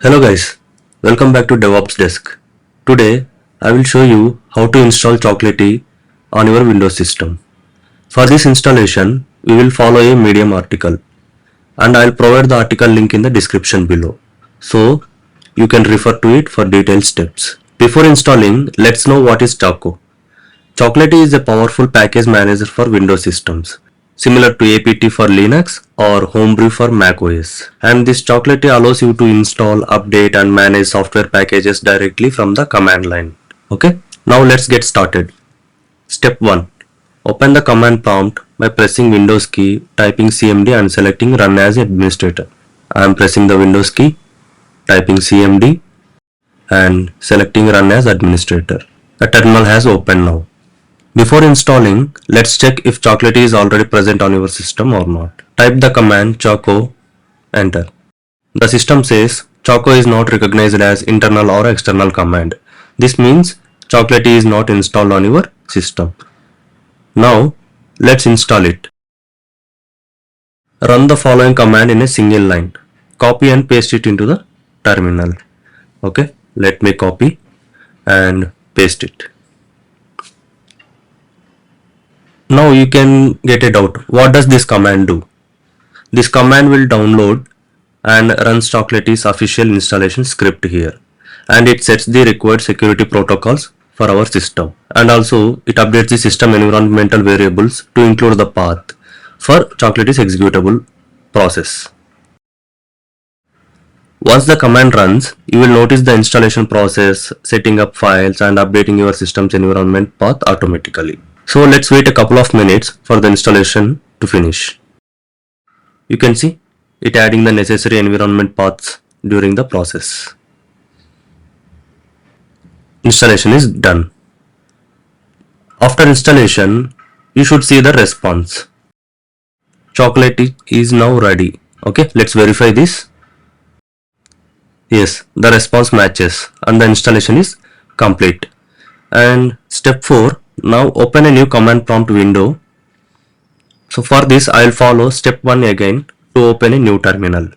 Hello guys, welcome back to Devops Desk. Today I will show you how to install Chocolatey on your Windows system. For this installation, we will follow a Medium article and I will provide the article link in the description below. So you can refer to it for detailed steps. Before installing, let's know what is Choco. Chocolatey is a powerful package manager for Windows systems, similar to apt for Linux or Homebrew for macOS. And this Chocolatey allows you to install, update and manage software packages directly from the command line. Okay, now let's get started. Step 1. Open the command prompt by pressing Windows key, typing CMD and selecting Run as Administrator. I am pressing the Windows key, typing CMD and selecting Run as Administrator. The terminal has opened now. Before installing, let's check if Chocolatey is already present on your system or not. Type the command Choco, enter. The system says Choco is not recognized as internal or external command. This means Chocolatey is not installed on your system. Now, let's install it. Run the following command in a single line. Copy and paste it into the terminal. Okay, let me copy and paste it. Now you can get a doubt. What does this command do? This command will download and runs Chocolatey's official installation script here, and it sets the required security protocols for our system, and also it updates the system environmental variables to include the path for Chocolatey's executable process. Once the command runs, you will notice the installation process, setting up files and updating your system's environment path automatically. So let's wait a couple of minutes for the installation to finish. You can see it adding the necessary environment paths during the process. Installation is done. After installation, you should see the response. Chocolatey is now ready. Okay, let's verify this. Yes, the response matches and the installation is complete. And step 4. Now open a new command prompt window. So for this I will follow step 1 again to open a new terminal.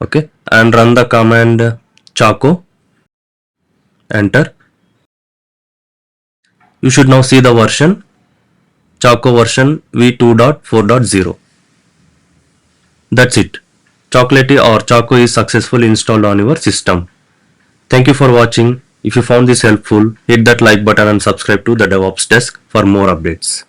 Okay, and run the command Choco, enter. You should now see the version Choco version v2.4.0. That's it. Chocolatey or Choco is successfully installed on your system. Thank you for watching. If you found this helpful, hit that like button and subscribe to the Devops Desk for more updates.